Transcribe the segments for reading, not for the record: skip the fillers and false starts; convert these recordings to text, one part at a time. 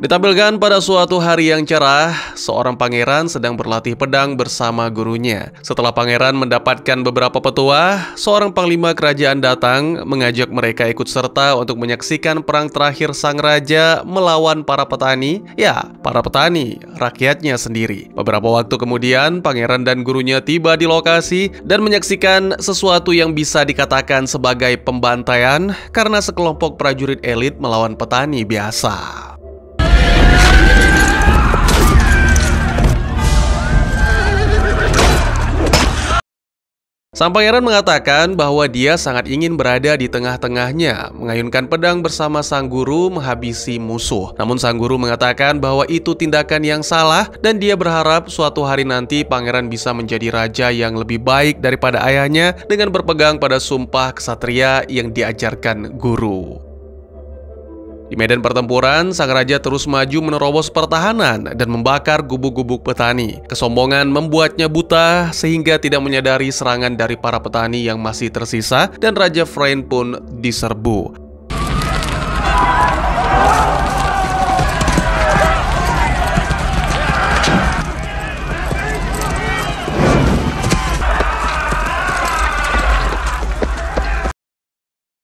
Ditampilkan pada suatu hari yang cerah, seorang pangeran sedang berlatih pedang bersama gurunya. Setelah pangeran mendapatkan beberapa petuah, seorang panglima kerajaan datang mengajak mereka ikut serta untuk menyaksikan perang terakhir sang raja melawan para petani. Ya, para petani, rakyatnya sendiri. Beberapa waktu kemudian, pangeran dan gurunya tiba di lokasi dan menyaksikan sesuatu yang bisa dikatakan sebagai pembantaian karena sekelompok prajurit elit melawan petani biasa. Sang pangeran mengatakan bahwa dia sangat ingin berada di tengah-tengahnya, mengayunkan pedang bersama sang guru menghabisi musuh. Namun sang guru mengatakan bahwa itu tindakan yang salah dan dia berharap suatu hari nanti pangeran bisa menjadi raja yang lebih baik daripada ayahnya dengan berpegang pada sumpah ksatria yang diajarkan guru. Di medan pertempuran, sang raja terus maju menerobos pertahanan dan membakar gubuk-gubuk petani. Kesombongan membuatnya buta sehingga tidak menyadari serangan dari para petani yang masih tersisa dan Raja Freyne pun diserbu.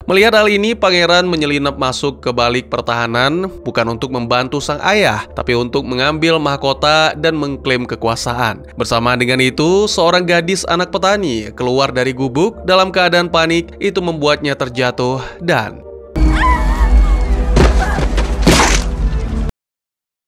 Melihat hal ini, pangeran menyelinap masuk ke balik pertahanan bukan untuk membantu sang ayah, tapi untuk mengambil mahkota dan mengklaim kekuasaan. Bersama dengan itu, seorang gadis anak petani keluar dari gubuk dalam keadaan panik. Itu membuatnya terjatuh dan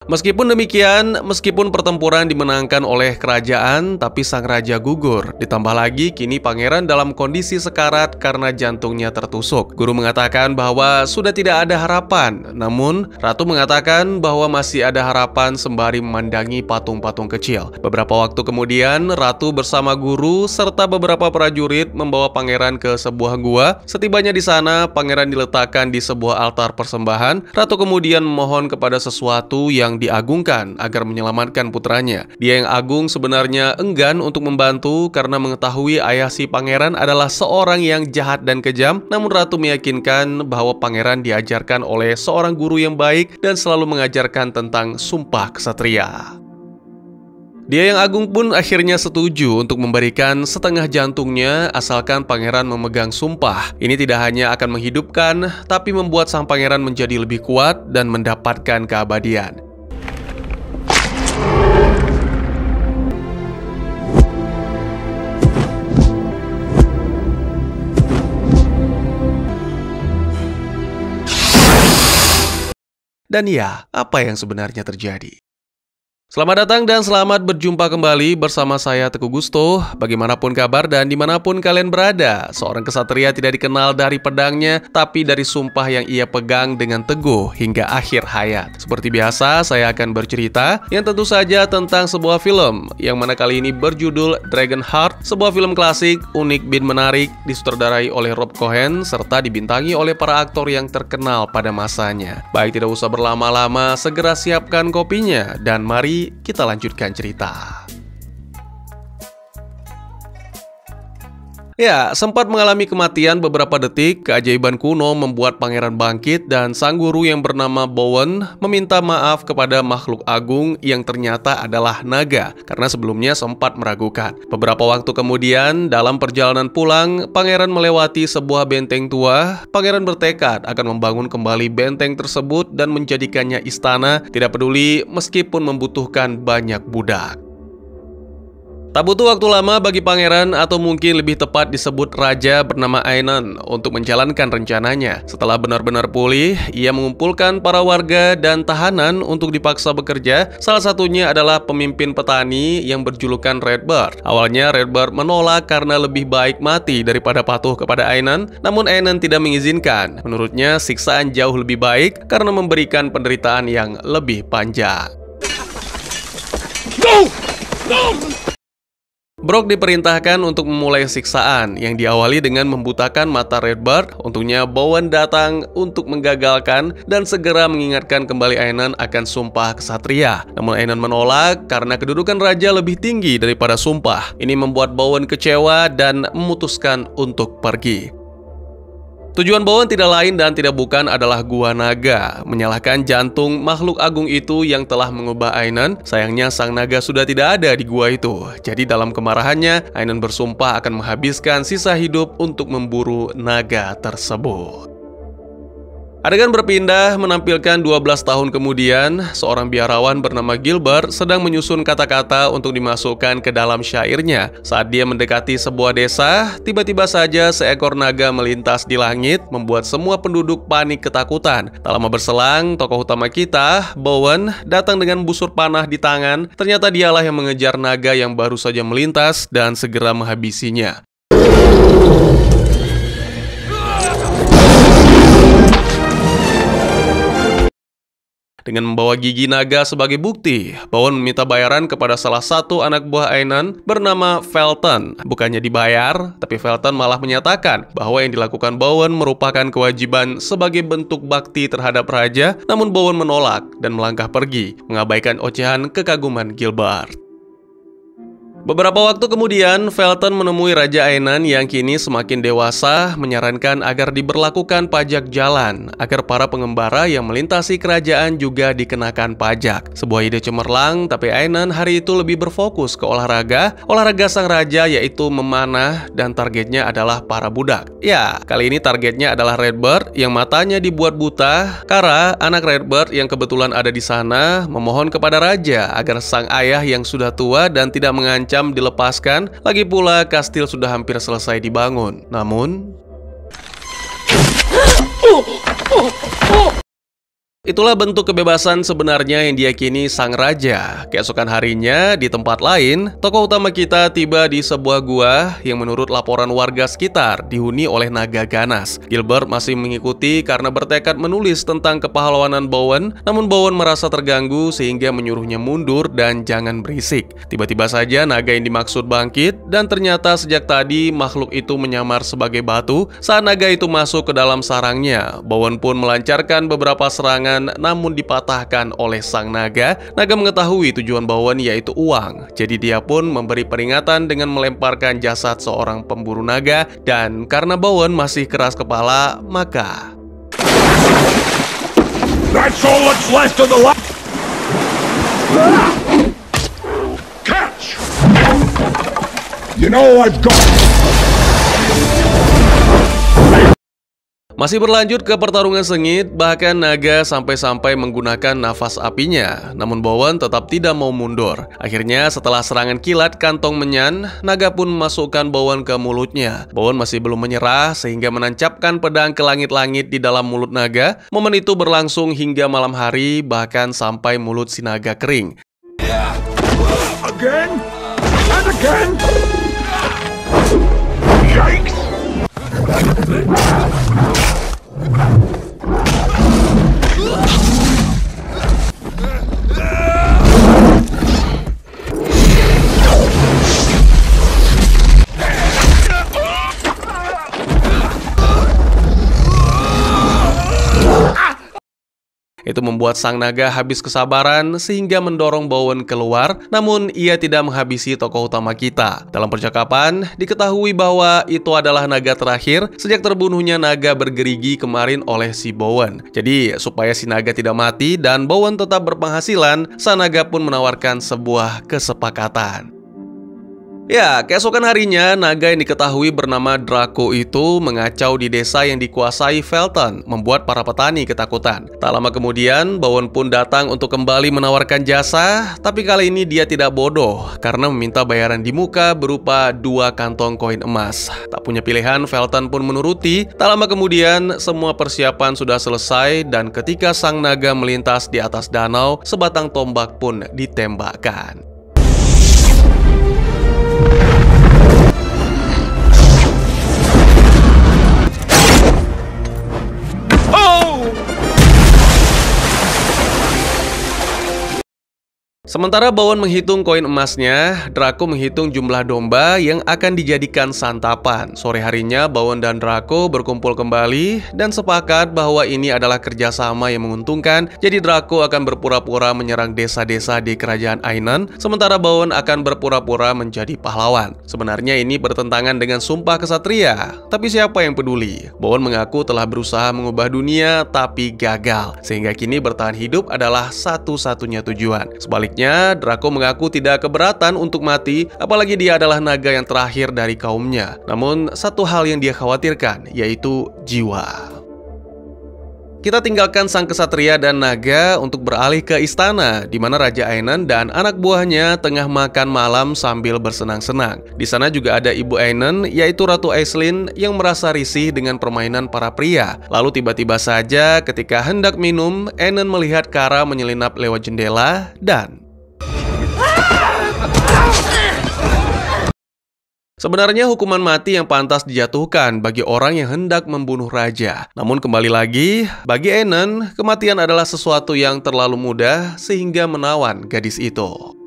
meskipun demikian, meskipun pertempuran dimenangkan oleh kerajaan, tapi sang raja gugur. Ditambah lagi, kini pangeran dalam kondisi sekarat karena jantungnya tertusuk. Guru mengatakan bahwa sudah tidak ada harapan. Namun, ratu mengatakan bahwa masih ada harapan sembari memandangi patung-patung kecil. Beberapa waktu kemudian, ratu bersama guru serta beberapa prajurit membawa pangeran ke sebuah gua. Setibanya di sana, pangeran diletakkan di sebuah altar persembahan. Ratu kemudian memohon kepada sesuatu yang diagungkan agar menyelamatkan putranya. Dia yang agung sebenarnya enggan untuk membantu karena mengetahui ayah si pangeran adalah seorang yang jahat dan kejam. Namun ratu meyakinkan bahwa pangeran diajarkan oleh seorang guru yang baik dan selalu mengajarkan tentang sumpah ksatria. Dia yang agung pun akhirnya setuju untuk memberikan setengah jantungnya asalkan pangeran memegang sumpah. Ini tidak hanya akan menghidupkan, tapi membuat sang pangeran menjadi lebih kuat dan mendapatkan keabadian. Dan ya, apa yang sebenarnya terjadi? Selamat datang dan selamat berjumpa kembali bersama saya Teguh Gusto. Bagaimanapun kabar dan dimanapun kalian berada, seorang kesatria tidak dikenal dari pedangnya, tapi dari sumpah yang ia pegang dengan teguh hingga akhir hayat. Seperti biasa, saya akan bercerita yang tentu saja tentang sebuah film, yang mana kali ini berjudul Dragonheart, sebuah film klasik, unik bin menarik, disutradarai oleh Rob Cohen, serta dibintangi oleh para aktor yang terkenal pada masanya. Baik, tidak usah berlama-lama, segera siapkan kopinya, dan mari kita lanjutkan cerita. Ya, sempat mengalami kematian beberapa detik, keajaiban kuno membuat pangeran bangkit dan sang guru yang bernama Bowen meminta maaf kepada makhluk agung yang ternyata adalah naga karena sebelumnya sempat meragukan. Beberapa waktu kemudian, dalam perjalanan pulang, pangeran melewati sebuah benteng tua. Pangeran bertekad akan membangun kembali benteng tersebut dan menjadikannya istana, tidak peduli meskipun membutuhkan banyak budak. Tak butuh waktu lama bagi pangeran, atau mungkin lebih tepat disebut raja bernama Aenon, untuk menjalankan rencananya. Setelah benar-benar pulih, ia mengumpulkan para warga dan tahanan untuk dipaksa bekerja. Salah satunya adalah pemimpin petani yang berjulukan Redbeard. Awalnya Redbeard menolak karena lebih baik mati daripada patuh kepada Aenon, namun Aenon tidak mengizinkan. Menurutnya siksaan jauh lebih baik karena memberikan penderitaan yang lebih panjang. No! No! Brok diperintahkan untuk memulai siksaan yang diawali dengan membutakan mata Redbeard. Untungnya Bowen datang untuk menggagalkan dan segera mengingatkan kembali Aenon akan sumpah ksatria. Namun Aenon menolak karena kedudukan raja lebih tinggi daripada sumpah. Ini membuat Bowen kecewa dan memutuskan untuk pergi. Tujuan Bowen tidak lain dan tidak bukan adalah Gua Naga, menyalahkan jantung makhluk agung itu yang telah mengubah Ainan. Sayangnya sang naga sudah tidak ada di gua itu. Jadi dalam kemarahannya, Ainan bersumpah akan menghabiskan sisa hidup untuk memburu naga tersebut. Adegan berpindah menampilkan 12 tahun kemudian, seorang biarawan bernama Gilbert sedang menyusun kata-kata untuk dimasukkan ke dalam syairnya. Saat dia mendekati sebuah desa, tiba-tiba saja seekor naga melintas di langit, membuat semua penduduk panik ketakutan. Tak lama berselang, tokoh utama kita, Bowen, datang dengan busur panah di tangan. Ternyata dialah yang mengejar naga yang baru saja melintas dan segera menghabisinya. Dengan membawa gigi naga sebagai bukti, Bowen meminta bayaran kepada salah satu anak buah Ainan bernama Felton. Bukannya dibayar, tapi Felton malah menyatakan bahwa yang dilakukan Bowen merupakan kewajiban sebagai bentuk bakti terhadap raja, namun Bowen menolak dan melangkah pergi, mengabaikan ocehan kekaguman Gilbert. Beberapa waktu kemudian, Felton menemui Raja Ainan yang kini semakin dewasa, menyarankan agar diberlakukan pajak jalan, agar para pengembara yang melintasi kerajaan juga dikenakan pajak. Sebuah ide cemerlang, tapi Ainan hari itu lebih berfokus ke olahraga sang raja yaitu memanah, dan targetnya adalah para budak. Ya, kali ini targetnya adalah Redbird yang matanya dibuat buta. Kara, anak Redbird yang kebetulan ada di sana, memohon kepada raja agar sang ayah yang sudah tua dan tidak mengancam dilepaskan. Lagi pula kastil sudah hampir selesai dibangun. Namun itulah bentuk kebebasan sebenarnya yang diyakini sang raja. Keesokan harinya, di tempat lain, tokoh utama kita tiba di sebuah gua yang menurut laporan warga sekitar dihuni oleh naga ganas. Gilbert masih mengikuti karena bertekad menulis tentang kepahlawanan Bowen, namun Bowen merasa terganggu sehingga menyuruhnya mundur dan jangan berisik. Tiba-tiba saja naga yang dimaksud bangkit, dan ternyata sejak tadi makhluk itu menyamar sebagai batu. Saat naga itu masuk ke dalam sarangnya, Bowen pun melancarkan beberapa serangan, namun dipatahkan oleh sang naga. Naga mengetahui tujuan Bowen yaitu uang, jadi dia pun memberi peringatan dengan melemparkan jasad seorang pemburu naga, dan karena Bowen masih keras kepala, maka That's all that's left of the catch. You know I've got. masih berlanjut ke pertarungan sengit, bahkan naga sampai-sampai menggunakan nafas apinya. Namun Bowen tetap tidak mau mundur. Akhirnya setelah serangan kilat kantong menyan, naga pun memasukkan Bowen ke mulutnya. Bowen masih belum menyerah sehingga menancapkan pedang ke langit-langit di dalam mulut naga. Momen itu berlangsung hingga malam hari, bahkan sampai mulut si naga kering. Again and again. Yikes! Itu membuat sang naga habis kesabaran sehingga mendorong Bowen keluar, namun ia tidak menghabisi tokoh utama kita. Dalam percakapan, diketahui bahwa itu adalah naga terakhir sejak terbunuhnya naga bergerigi kemarin oleh si Bowen. Jadi, supaya si naga tidak mati dan Bowen tetap berpenghasilan, sang naga pun menawarkan sebuah kesepakatan. Ya, keesokan harinya, naga yang diketahui bernama Draco itu mengacau di desa yang dikuasai Felton, membuat para petani ketakutan. Tak lama kemudian, Bowen pun datang untuk kembali menawarkan jasa, tapi kali ini dia tidak bodoh, karena meminta bayaran di muka berupa 2 kantong koin emas. Tak punya pilihan, Felton pun menuruti. Tak lama kemudian, semua persiapan sudah selesai, dan ketika sang naga melintas di atas danau, sebatang tombak pun ditembakkan. Sementara Bowen menghitung koin emasnya, Draco menghitung jumlah domba yang akan dijadikan santapan. Sore harinya, Bowen dan Draco berkumpul kembali dan sepakat bahwa ini adalah kerjasama yang menguntungkan. Jadi Draco akan berpura-pura menyerang desa-desa di kerajaan Ainan, sementara Bowen akan berpura-pura menjadi pahlawan. Sebenarnya ini bertentangan dengan sumpah kesatria, tapi siapa yang peduli? Bowen mengaku telah berusaha mengubah dunia, tapi gagal, sehingga kini bertahan hidup adalah satu-satunya tujuan. Sebaliknya, Draco mengaku tidak keberatan untuk mati, apalagi dia adalah naga yang terakhir dari kaumnya. Namun, satu hal yang dia khawatirkan, yaitu jiwa. Kita tinggalkan sang kesatria dan naga untuk beralih ke istana, di mana Raja Ainan dan anak buahnya tengah makan malam sambil bersenang-senang. Di sana juga ada ibu Ainan, yaitu Ratu Aislinn, yang merasa risih dengan permainan para pria. Lalu tiba-tiba saja ketika hendak minum, Ainan melihat Kara menyelinap lewat jendela dan... Sebenarnya hukuman mati yang pantas dijatuhkan bagi orang yang hendak membunuh raja. Namun kembali lagi, bagi Ainan, kematian adalah sesuatu yang terlalu mudah sehingga menawan gadis itu.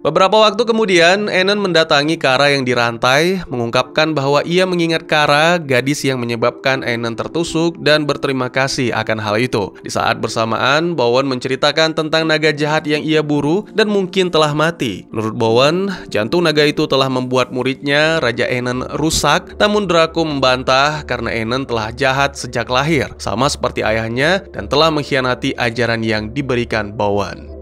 Beberapa waktu kemudian, Ainan mendatangi Kara yang dirantai, mengungkapkan bahwa ia mengingat Kara, gadis yang menyebabkan Ainan tertusuk, dan berterima kasih akan hal itu. Di saat bersamaan, Bowen menceritakan tentang naga jahat yang ia buru dan mungkin telah mati. Menurut Bowen, jantung naga itu telah membuat muridnya, Raja Ainan, rusak, namun Draco membantah karena Ainan telah jahat sejak lahir, sama seperti ayahnya, dan telah mengkhianati ajaran yang diberikan Bowen.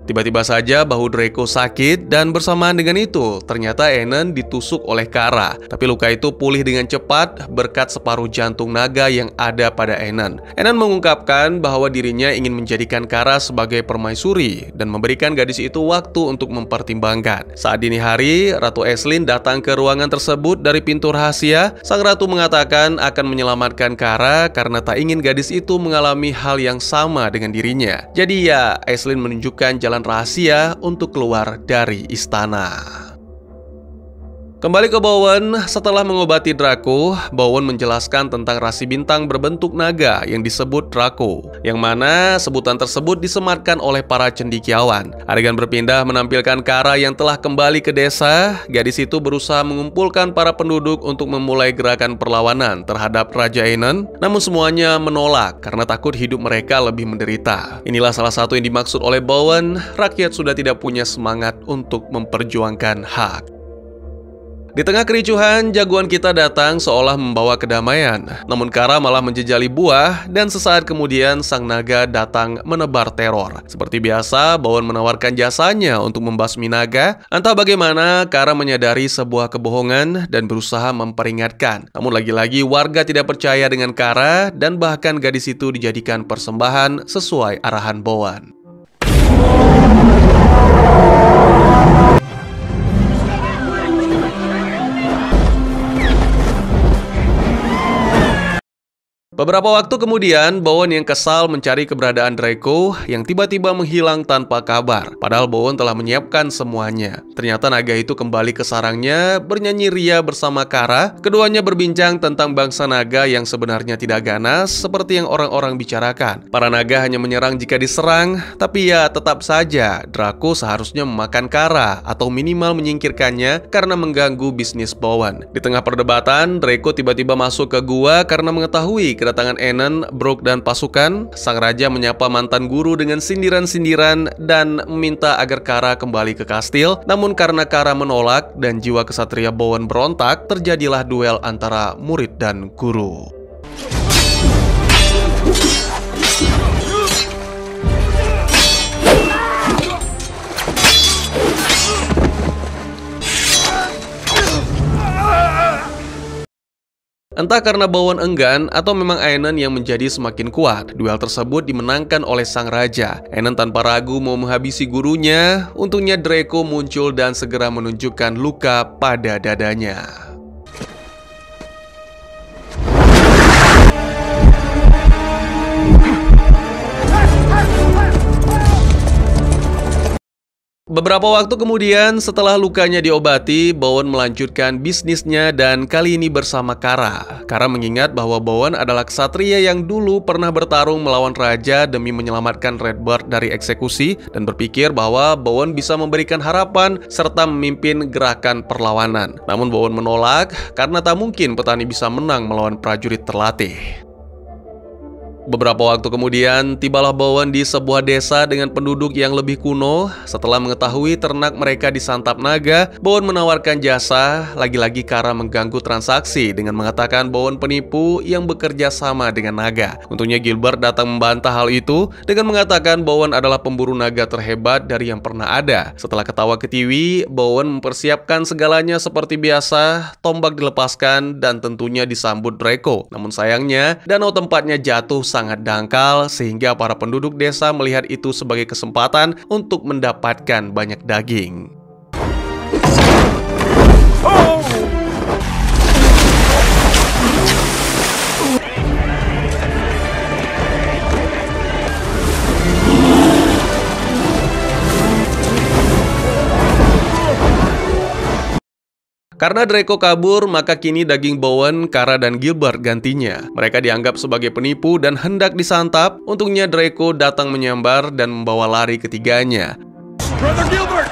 Tiba-tiba saja bahu Draco sakit dan bersamaan dengan itu, ternyata Ainan ditusuk oleh Kara. Tapi luka itu pulih dengan cepat berkat separuh jantung naga yang ada pada Ainan. Ainan mengungkapkan bahwa dirinya ingin menjadikan Kara sebagai permaisuri dan memberikan gadis itu waktu untuk mempertimbangkan. Saat dini hari, Ratu Aislinn datang ke ruangan tersebut dari pintu rahasia. Sang ratu mengatakan akan menyelamatkan Kara karena tak ingin gadis itu mengalami hal yang sama dengan dirinya. Jadi ya, Aislinn menunjukkan jalan rahasia untuk keluar dari istana. Kembali ke Bowen, setelah mengobati Draco, Bowen menjelaskan tentang rasi bintang berbentuk naga yang disebut Draco, yang mana sebutan tersebut disematkan oleh para cendekiawan. Adegan berpindah menampilkan Kara yang telah kembali ke desa. Gadis itu berusaha mengumpulkan para penduduk untuk memulai gerakan perlawanan terhadap Raja Ainan, namun semuanya menolak karena takut hidup mereka lebih menderita. Inilah salah satu yang dimaksud oleh Bowen, rakyat sudah tidak punya semangat untuk memperjuangkan hak. Di tengah kericuhan, jagoan kita datang seolah membawa kedamaian. Namun Kara malah menjejali buah, dan sesaat kemudian sang naga datang menebar teror. Seperti biasa, Bowen menawarkan jasanya untuk membasmi naga. Entah bagaimana, Kara menyadari sebuah kebohongan dan berusaha memperingatkan. Namun lagi-lagi warga tidak percaya dengan Kara, dan bahkan gadis itu dijadikan persembahan sesuai arahan Bowen. Beberapa waktu kemudian, Bowen yang kesal mencari keberadaan Draco yang tiba-tiba menghilang tanpa kabar. Padahal Bowen telah menyiapkan semuanya. Ternyata naga itu kembali ke sarangnya, bernyanyi ria bersama Kara. Keduanya berbincang tentang bangsa naga yang sebenarnya tidak ganas seperti yang orang-orang bicarakan. Para naga hanya menyerang jika diserang, tapi ya tetap saja Draco seharusnya memakan Kara atau minimal menyingkirkannya karena mengganggu bisnis Bowen. Di tengah perdebatan, Draco tiba-tiba masuk ke gua karena mengetahui kedatangan Ainan, Brooke, dan pasukan. Sang raja menyapa mantan guru dengan sindiran-sindiran dan meminta agar Kara kembali ke kastil. Namun karena Kara menolak dan jiwa kesatria Bowen berontak, terjadilah duel antara murid dan guru. Entah karena Bowen enggan atau memang Ainan yang menjadi semakin kuat, duel tersebut dimenangkan oleh sang raja. Ainan tanpa ragu mau menghabisi gurunya. Untungnya Draco muncul dan segera menunjukkan luka pada dadanya. Beberapa waktu kemudian, setelah lukanya diobati, Bowen melanjutkan bisnisnya dan kali ini bersama Kara. Kara mengingat bahwa Bowen adalah ksatria yang dulu pernah bertarung melawan raja demi menyelamatkan Redbird dari eksekusi dan berpikir bahwa Bowen bisa memberikan harapan serta memimpin gerakan perlawanan. Namun Bowen menolak karena tak mungkin petani bisa menang melawan prajurit terlatih. Beberapa waktu kemudian, tibalah Bowen di sebuah desa dengan penduduk yang lebih kuno. Setelah mengetahui ternak mereka disantap naga, Bowen menawarkan jasa. Lagi-lagi Kara mengganggu transaksi dengan mengatakan Bowen penipu yang bekerja sama dengan naga. Untungnya Gilbert datang membantah hal itu dengan mengatakan Bowen adalah pemburu naga terhebat dari yang pernah ada. Setelah ketawa ketiwi, Bowen mempersiapkan segalanya seperti biasa. Tombak dilepaskan dan tentunya disambut Draco. Namun sayangnya, danau tempatnya jatuh sangat dangkal sehingga para penduduk desa melihat itu sebagai kesempatan untuk mendapatkan banyak daging. Karena Draco kabur, maka kini daging Bowen, Kara, dan Gilbert gantinya. Mereka dianggap sebagai penipu dan hendak disantap. Untungnya Draco datang menyambar dan membawa lari ketiganya. Brother Gilbert!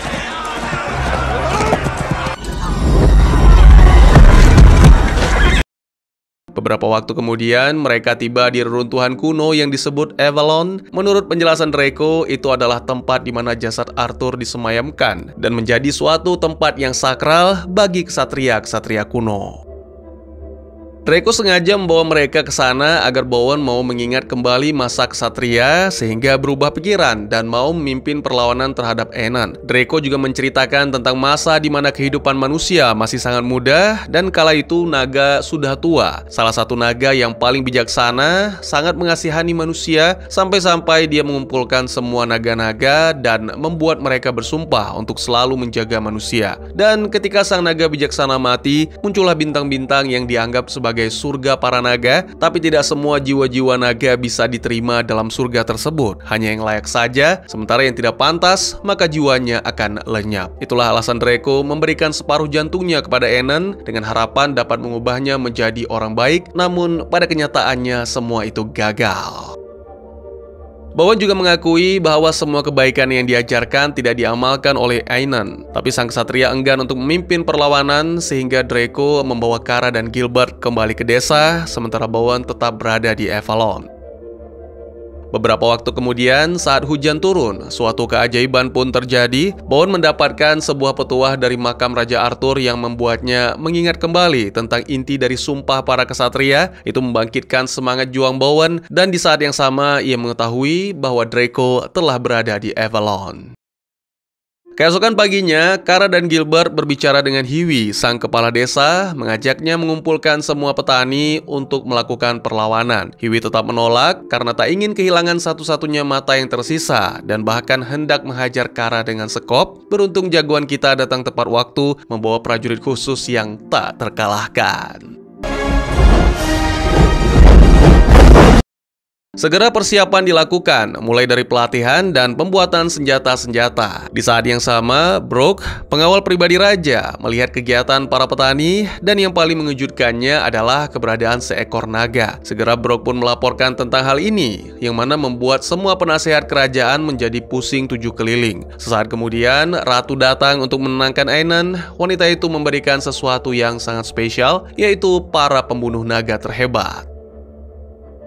Beberapa waktu kemudian, mereka tiba di reruntuhan kuno yang disebut Avalon. Menurut penjelasan Draco, itu adalah tempat di mana jasad Arthur disemayamkan dan menjadi suatu tempat yang sakral bagi ksatria-ksatria kuno. Draco sengaja membawa mereka ke sana agar Bowen mau mengingat kembali masa ksatria sehingga berubah pikiran dan mau memimpin perlawanan terhadap Aenon. Draco juga menceritakan tentang masa di mana kehidupan manusia masih sangat muda dan kala itu naga sudah tua. Salah satu naga yang paling bijaksana sangat mengasihani manusia sampai-sampai dia mengumpulkan semua naga-naga dan membuat mereka bersumpah untuk selalu menjaga manusia. Dan ketika sang naga bijaksana mati, muncullah bintang-bintang yang dianggap sebagai surga para naga, tapi tidak semua jiwa-jiwa naga bisa diterima dalam surga tersebut. Hanya yang layak saja, sementara yang tidak pantas, maka jiwanya akan lenyap. Itulah alasan Draco memberikan separuh jantungnya kepada Aenon dengan harapan dapat mengubahnya menjadi orang baik, namun pada kenyataannya semua itu gagal. Bowen juga mengakui bahwa semua kebaikan yang diajarkan tidak diamalkan oleh Aenon, tapi sang ksatria enggan untuk memimpin perlawanan sehingga Draco membawa Kara dan Gilbert kembali ke desa, sementara Bowen tetap berada di Avalon. Beberapa waktu kemudian, saat hujan turun, suatu keajaiban pun terjadi. Bowen mendapatkan sebuah petuah dari makam Raja Arthur yang membuatnya mengingat kembali tentang inti dari sumpah para ksatria. Itu membangkitkan semangat juang Bowen, dan di saat yang sama ia mengetahui bahwa Draco telah berada di Avalon. Keesokan paginya, Kara dan Gilbert berbicara dengan Hiwi, sang kepala desa, mengajaknya mengumpulkan semua petani untuk melakukan perlawanan. Hiwi tetap menolak karena tak ingin kehilangan satu-satunya mata yang tersisa dan bahkan hendak menghajar Kara dengan sekop. Beruntung jagoan kita datang tepat waktu membawa prajurit khusus yang tak terkalahkan. Segera persiapan dilakukan, mulai dari pelatihan dan pembuatan senjata-senjata. Di saat yang sama, Brooke, pengawal pribadi raja, melihat kegiatan para petani dan yang paling mengejutkannya adalah keberadaan seekor naga. Segera Brooke pun melaporkan tentang hal ini, yang mana membuat semua penasehat kerajaan menjadi pusing tujuh keliling. Sesaat kemudian, Ratu datang untuk menenangkan Aenon. Wanita itu memberikan sesuatu yang sangat spesial, yaitu para pembunuh naga terhebat.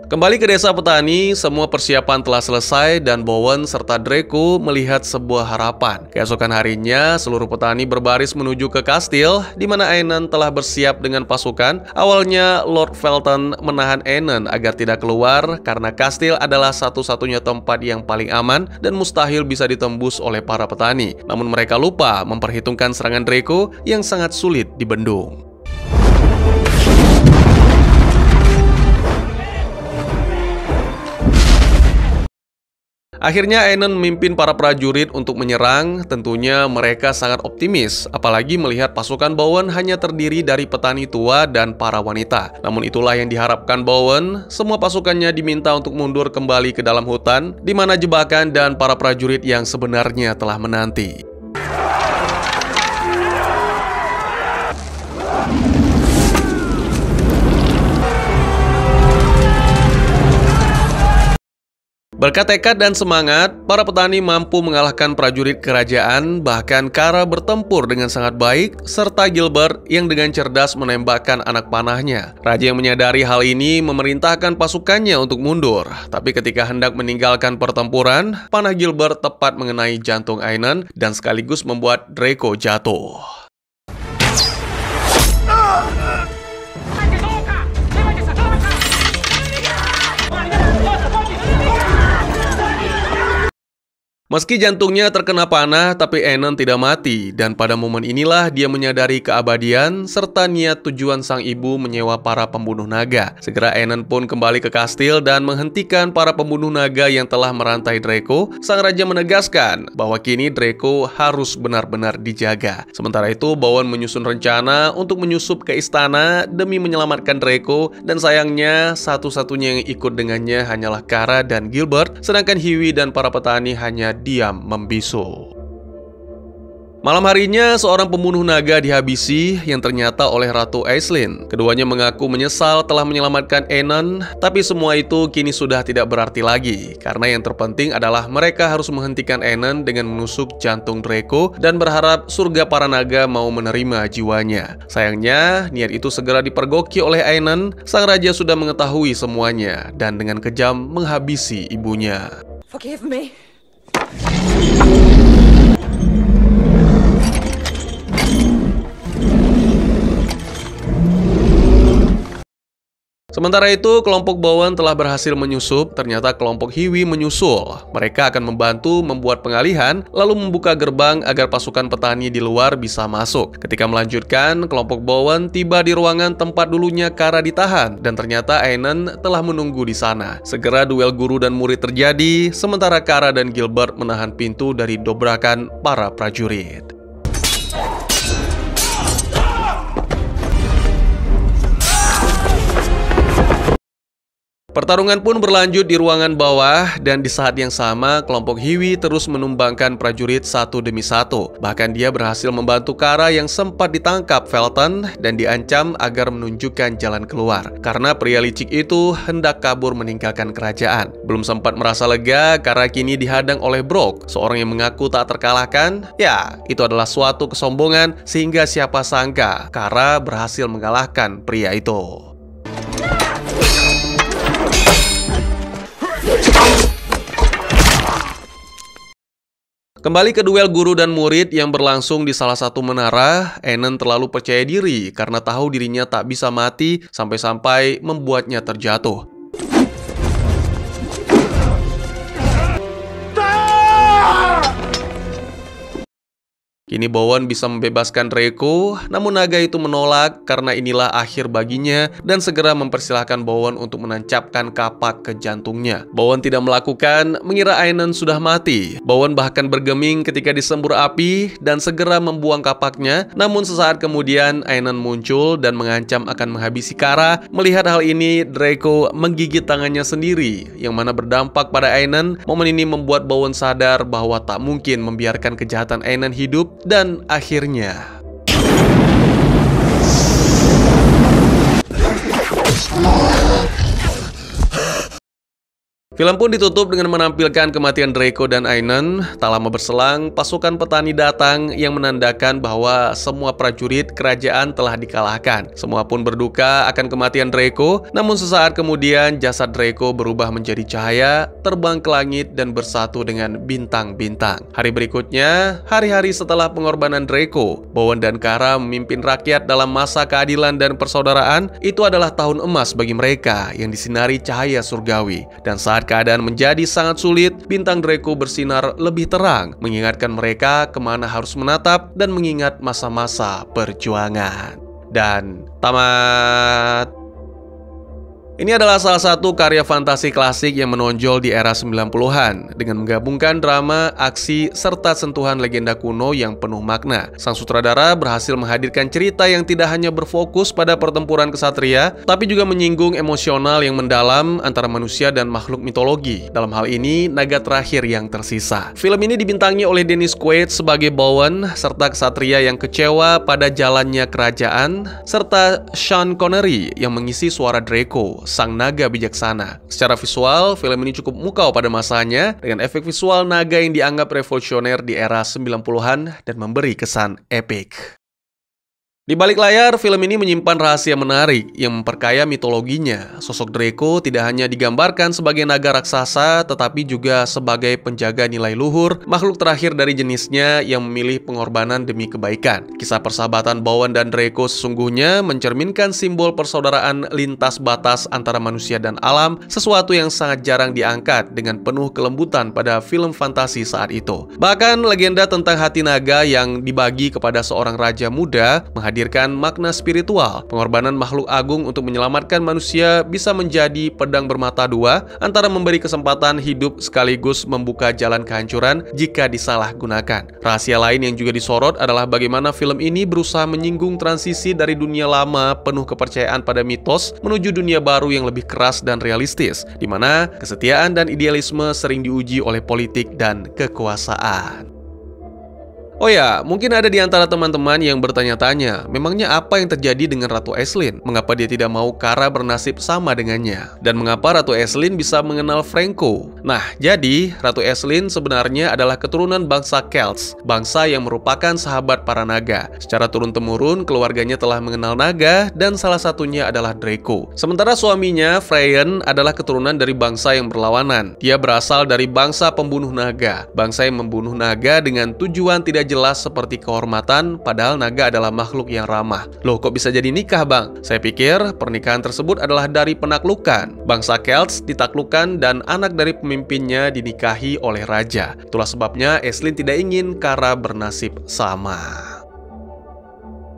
Kembali ke desa petani, semua persiapan telah selesai dan Bowen serta Draco melihat sebuah harapan. Keesokan harinya, seluruh petani berbaris menuju ke kastil, di mana Aenon telah bersiap dengan pasukan. Awalnya, Lord Felton menahan Aenon agar tidak keluar karena kastil adalah satu-satunya tempat yang paling aman dan mustahil bisa ditembus oleh para petani. Namun mereka lupa memperhitungkan serangan Draco yang sangat sulit dibendung. Akhirnya Aenon memimpin para prajurit untuk menyerang. Tentunya mereka sangat optimis, apalagi melihat pasukan Bowen hanya terdiri dari petani tua dan para wanita. Namun itulah yang diharapkan Bowen. Semua pasukannya diminta untuk mundur kembali ke dalam hutan, di mana jebakan dan para prajurit yang sebenarnya telah menanti. Berkat tekad dan semangat, para petani mampu mengalahkan prajurit kerajaan, bahkan Kara bertempur dengan sangat baik, serta Gilbert yang dengan cerdas menembakkan anak panahnya. Raja yang menyadari hal ini memerintahkan pasukannya untuk mundur, tapi ketika hendak meninggalkan pertempuran, panah Gilbert tepat mengenai jantung Aenon dan sekaligus membuat Draco jatuh. Meski jantungnya terkena panah, tapi Aenon tidak mati, dan pada momen inilah dia menyadari keabadian serta niat tujuan sang ibu menyewa para pembunuh naga. Segera Aenon pun kembali ke kastil dan menghentikan para pembunuh naga yang telah merantai Draco. Sang raja menegaskan bahwa kini Draco harus benar-benar dijaga. Sementara itu, Bowen menyusun rencana untuk menyusup ke istana demi menyelamatkan Draco, dan sayangnya satu-satunya yang ikut dengannya hanyalah Kara dan Gilbert, sedangkan Hughie dan para petani hanya diam membisu. Malam harinya, seorang pembunuh naga dihabisi yang ternyata oleh Ratu Aisling. Keduanya mengaku menyesal telah menyelamatkan Aenon, tapi semua itu kini sudah tidak berarti lagi, karena yang terpenting adalah mereka harus menghentikan Aenon dengan menusuk jantung Draco dan berharap surga para naga mau menerima jiwanya. Sayangnya, niat itu segera dipergoki oleh Aenon. Sang raja sudah mengetahui semuanya dan dengan kejam menghabisi ibunya. Forgive me. Sementara itu, kelompok Bowen telah berhasil menyusup. Ternyata kelompok Hughie menyusul. Mereka akan membantu membuat pengalihan, lalu membuka gerbang agar pasukan petani di luar bisa masuk. Ketika melanjutkan, kelompok Bowen tiba di ruangan tempat dulunya Kara ditahan, dan ternyata Aenon telah menunggu di sana. Segera duel guru dan murid terjadi, sementara Kara dan Gilbert menahan pintu dari dobrakan para prajurit. Pertarungan pun berlanjut di ruangan bawah, dan di saat yang sama kelompok Hughie terus menumbangkan prajurit satu demi satu. Bahkan dia berhasil membantu Kara yang sempat ditangkap Felton dan diancam agar menunjukkan jalan keluar, karena pria licik itu hendak kabur meninggalkan kerajaan. Belum sempat merasa lega, Kara kini dihadang oleh Brok, seorang yang mengaku tak terkalahkan. Ya, itu adalah suatu kesombongan, sehingga siapa sangka Kara berhasil mengalahkan pria itu. Kembali ke duel guru dan murid yang berlangsung di salah satu menara, Aenon terlalu percaya diri karena tahu dirinya tak bisa mati sampai-sampai membuatnya terjatuh. Kini Bowen bisa membebaskan Draco, namun naga itu menolak karena inilah akhir baginya dan segera mempersilahkan Bowen untuk menancapkan kapak ke jantungnya. Bowen tidak melakukan, mengira Aenon sudah mati. Bowen bahkan bergeming ketika disembur api dan segera membuang kapaknya, namun sesaat kemudian Aenon muncul dan mengancam akan menghabisi Kara. Melihat hal ini, Draco menggigit tangannya sendiri, yang mana berdampak pada Aenon. Momen ini membuat Bowen sadar bahwa tak mungkin membiarkan kejahatan Aenon hidup. Dan akhirnya film pun ditutup dengan menampilkan kematian Draco dan Aenon. Tak lama berselang, pasukan petani datang yang menandakan bahwa semua prajurit kerajaan telah dikalahkan. Semua pun berduka akan kematian Draco, namun sesaat kemudian jasad Draco berubah menjadi cahaya, terbang ke langit dan bersatu dengan bintang-bintang. Hari berikutnya, hari-hari setelah pengorbanan Draco, Bowen dan Kara memimpin rakyat dalam masa keadilan dan persaudaraan. Itu adalah tahun emas bagi mereka yang disinari cahaya surgawi. Dan saat keadaan menjadi sangat sulit, bintang Draco bersinar lebih terang, mengingatkan mereka kemana harus menatap dan mengingat masa-masa perjuangan. Dan tamat. Ini adalah salah satu karya fantasi klasik yang menonjol di era 90-an dengan menggabungkan drama, aksi, serta sentuhan legenda kuno yang penuh makna. Sang sutradara berhasil menghadirkan cerita yang tidak hanya berfokus pada pertempuran kesatria, tapi juga menyinggung emosional yang mendalam antara manusia dan makhluk mitologi. Dalam hal ini, naga terakhir yang tersisa. Film ini dibintangi oleh Dennis Quaid sebagai Bowen, serta kesatria yang kecewa pada jalannya kerajaan, serta Sean Connery yang mengisi suara Draco. sang naga bijaksana. Secara visual, film ini cukup mukau pada masanya dengan efek visual naga yang dianggap revolusioner di era 90-an dan memberi kesan epik. Di balik layar, film ini menyimpan rahasia menarik yang memperkaya mitologinya. Sosok Draco tidak hanya digambarkan sebagai naga raksasa, tetapi juga sebagai penjaga nilai luhur, makhluk terakhir dari jenisnya yang memilih pengorbanan demi kebaikan. Kisah persahabatan Bowen dan Draco sesungguhnya mencerminkan simbol persaudaraan lintas batas antara manusia dan alam, sesuatu yang sangat jarang diangkat dengan penuh kelembutan pada film fantasi saat itu. Bahkan legenda tentang hati naga yang dibagi kepada seorang raja muda menghadirkan makna spiritual. Pengorbanan makhluk agung untuk menyelamatkan manusia bisa menjadi pedang bermata dua antara memberi kesempatan hidup sekaligus membuka jalan kehancuran jika disalahgunakan. Rahasia lain yang juga disorot adalah bagaimana film ini berusaha menyinggung transisi dari dunia lama penuh kepercayaan pada mitos menuju dunia baru yang lebih keras dan realistis, di mana kesetiaan dan idealisme sering diuji oleh politik dan kekuasaan. Oh ya, mungkin ada di antara teman-teman yang bertanya-tanya, memangnya apa yang terjadi dengan Ratu Aisling? Mengapa dia tidak mau Kara bernasib sama dengannya? Dan mengapa Ratu Aisling bisa mengenal Franco? Nah, jadi Ratu Aisling sebenarnya adalah keturunan bangsa Celts, bangsa yang merupakan sahabat para naga. Secara turun-temurun, keluarganya telah mengenal naga dan salah satunya adalah Draco. Sementara suaminya, Freyan, adalah keturunan dari bangsa yang berlawanan. Dia berasal dari bangsa pembunuh naga, bangsa yang membunuh naga dengan tujuan tidak jelas seperti kehormatan, padahal naga adalah makhluk yang ramah. Loh, kok bisa jadi nikah, Bang? Saya pikir pernikahan tersebut adalah dari penaklukan. Bangsa Celts ditaklukkan dan anak dari pemimpinnya dinikahi oleh raja. Itulah sebabnya Aisling tidak ingin Kara bernasib sama.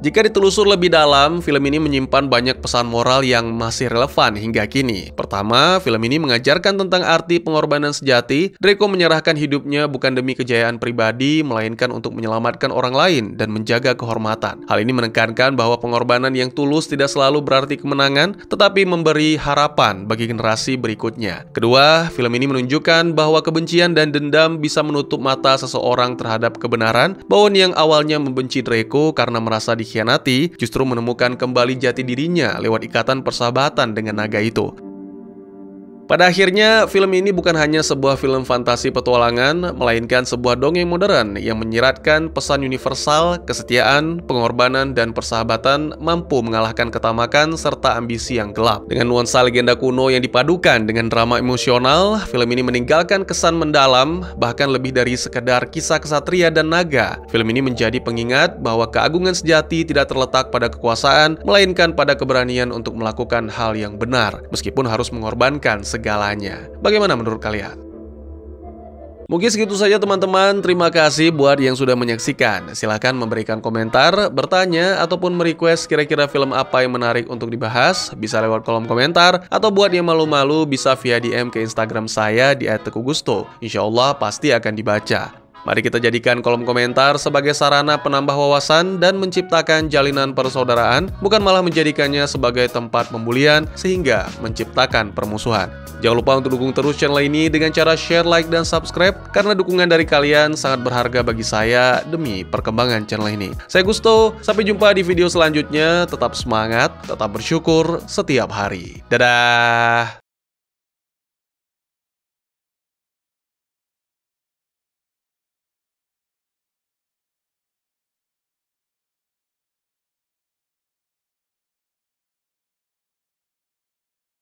Jika ditelusur lebih dalam, film ini menyimpan banyak pesan moral yang masih relevan hingga kini. Pertama, film ini mengajarkan tentang arti pengorbanan sejati. Draco menyerahkan hidupnya bukan demi kejayaan pribadi, melainkan untuk menyelamatkan orang lain dan menjaga kehormatan. Hal ini menekankan bahwa pengorbanan yang tulus tidak selalu berarti kemenangan, tetapi memberi harapan bagi generasi berikutnya. Kedua, film ini menunjukkan bahwa kebencian dan dendam bisa menutup mata seseorang terhadap kebenaran. Bowen yang awalnya membenci Draco karena merasa dikhianati, justru menemukan kembali jati dirinya lewat ikatan persahabatan dengan naga itu. Pada akhirnya, film ini bukan hanya sebuah film fantasi petualangan, melainkan sebuah dongeng modern yang menyiratkan pesan universal, kesetiaan, pengorbanan, dan persahabatan mampu mengalahkan ketamakan serta ambisi yang gelap. Dengan nuansa legenda kuno yang dipadukan dengan drama emosional, film ini meninggalkan kesan mendalam, bahkan lebih dari sekedar kisah kesatria dan naga. Film ini menjadi pengingat bahwa keagungan sejati tidak terletak pada kekuasaan, melainkan pada keberanian untuk melakukan hal yang benar, meskipun harus mengorbankan segalanya. Bagaimana menurut kalian? Mungkin segitu saja teman-teman. Terima kasih buat yang sudah menyaksikan. Silahkan memberikan komentar, bertanya, ataupun merequest kira-kira film apa yang menarik untuk dibahas. Bisa lewat kolom komentar, atau buat yang malu-malu bisa via DM ke Instagram saya di @tegugusto. Insya Allah pasti akan dibaca. Mari kita jadikan kolom komentar sebagai sarana penambah wawasan dan menciptakan jalinan persaudaraan, bukan malah menjadikannya sebagai tempat pembulian sehingga menciptakan permusuhan. Jangan lupa untuk dukung terus channel ini dengan cara share, like, dan subscribe, karena dukungan dari kalian sangat berharga bagi saya demi perkembangan channel ini. Saya Gusto, sampai jumpa di video selanjutnya. Tetap semangat, tetap bersyukur setiap hari. Dadah!